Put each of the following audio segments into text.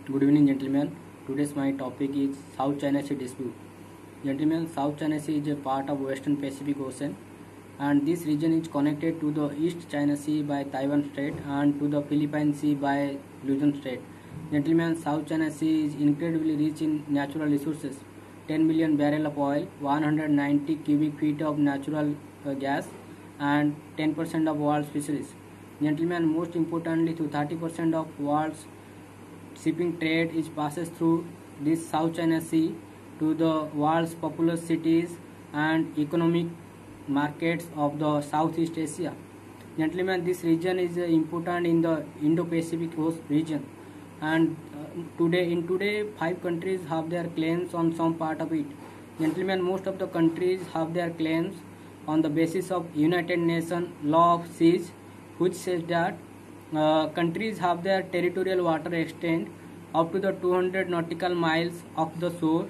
Good evening, gentlemen. Today's my topic is South China Sea dispute. Gentlemen, South China Sea is a part of Western Pacific Ocean, and this region is connected to the East China Sea by Taiwan Strait and to the Philippine Sea by Luzon Strait. Gentlemen, South China Sea is incredibly rich in natural resources: 10 million barrel of oil, 190 cubic feet of natural gas, and 10% of world's fisheries. Gentlemen, most importantly, to 30% of world's shipping trade is passes through this South China Sea to the world's populous cities and economic markets of the Southeast Asia. Gentlemen, this region is important in the Indo-Pacific region, and today 5 countries have their claims on some part of it. Gentlemen, most of the countries have their claims on the basis of United Nations law of seas, which says that countries have their territorial water extend up to the 200 nautical miles of the shore,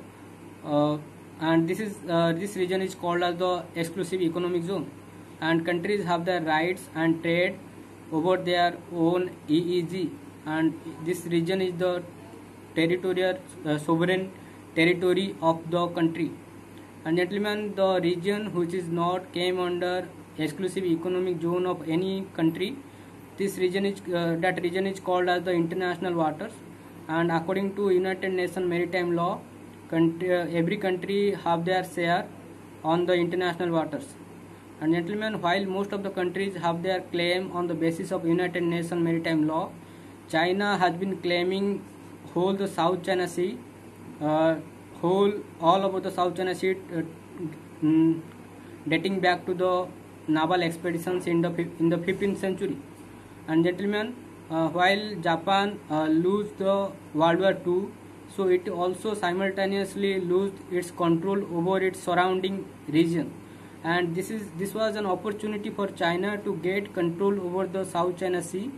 and this region is called as the exclusive economic zone, and countries have their rights and trade over their own EEZ, and this region is the territorial sovereign territory of the country. And gentlemen, the region which is not came under exclusive economic zone of any country, this region is that region is called as the international waters, and according to United Nations maritime law, every country have their share on the international waters. And gentlemen, while most of the countries have their claim on the basis of United Nations maritime law, China has been claiming whole the South China Sea, whole all over the South China Sea, dating back to the naval expeditions in the 15th century. And gentlemen, while Japan lose the World War II, so it also simultaneously lose its control over its surrounding region, and this was an opportunity for China to get control over the South China Sea.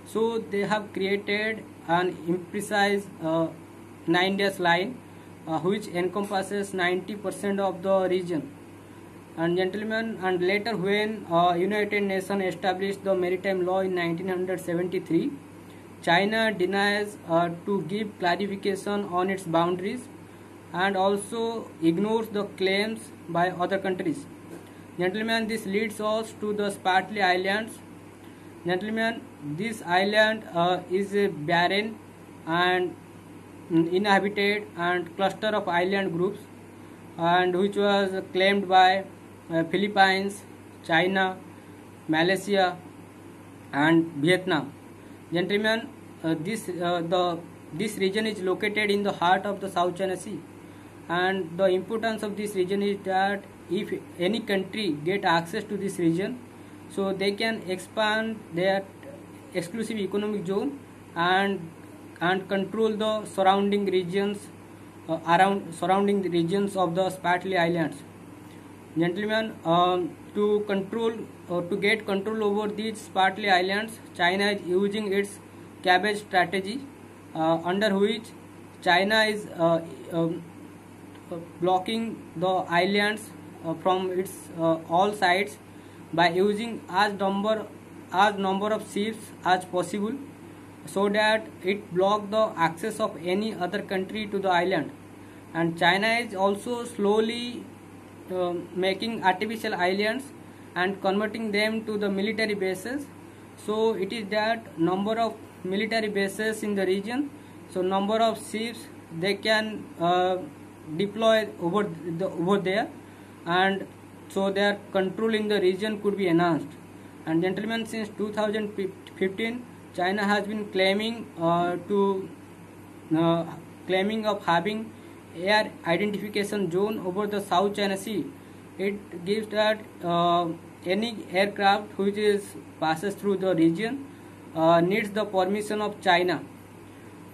So they have created an imprecise 9-dash line, which encompasses 90% of the region. And gentlemen, and later when United Nations established the maritime law in 1973, China denies to give clarification on its boundaries and also ignores the claims by other countries. Gentlemen, this leads us to the Spratly Islands. Gentlemen, this island is a barren and inhabited and cluster of island groups, and which was claimed by Philippines, China, Malaysia, and Vietnam. Gentlemen, this region is located in the heart of the South China Sea, and the importance of this region is that if any country get access to this region, so they can expand their exclusive economic zone and control the surrounding regions surrounding the regions of the Spratly Islands. Gentlemen, to get control over these Spratly Islands, China is using its cabbage strategy, under which China is blocking the islands from its all sides by using as number of ships as possible, so that it block the access of any other country to the island. And China is also slowly making artificial islands and converting them to the military bases. So it is that number of military bases in the region, so number of ships they can deploy over there, and so their control in the region could be enhanced. And gentlemen, since 2015, China has been claiming claiming of having air identification zone over the South China Sea. It gives that any aircraft which passes through the region needs the permission of China.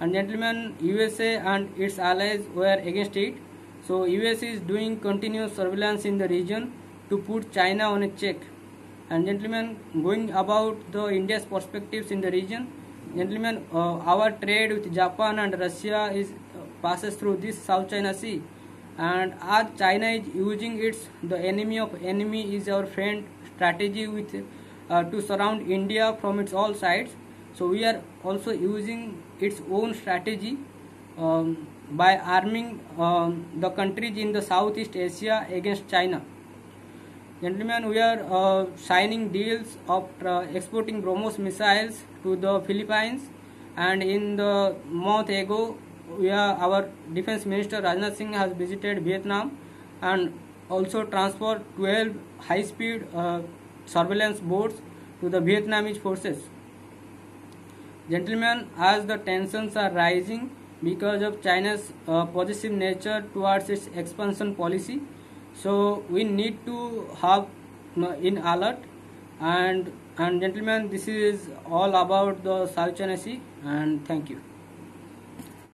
And gentlemen, USA and its allies were against it. So US is doing continuous surveillance in the region to put China on a check. And gentlemen, going about the India's perspectives in the region, gentlemen, our trade with Japan and Russia passes through this South China Sea, and as China is using its the enemy of enemy is our friend strategy with to surround India from its all sides. So we are also using its own strategy by arming the countries in the Southeast Asia against China. Gentlemen, we are signing deals of exporting BrahMos missiles to the Philippines, and in the month ago, our Defense Minister Rajnath Singh has visited Vietnam and also transferred 12 high-speed surveillance boats to the Vietnamese forces. Gentlemen, as the tensions are rising because of China's possessive nature towards its expansion policy, so we need to have in alert. And gentlemen, this is all about the South China Sea, and thank you.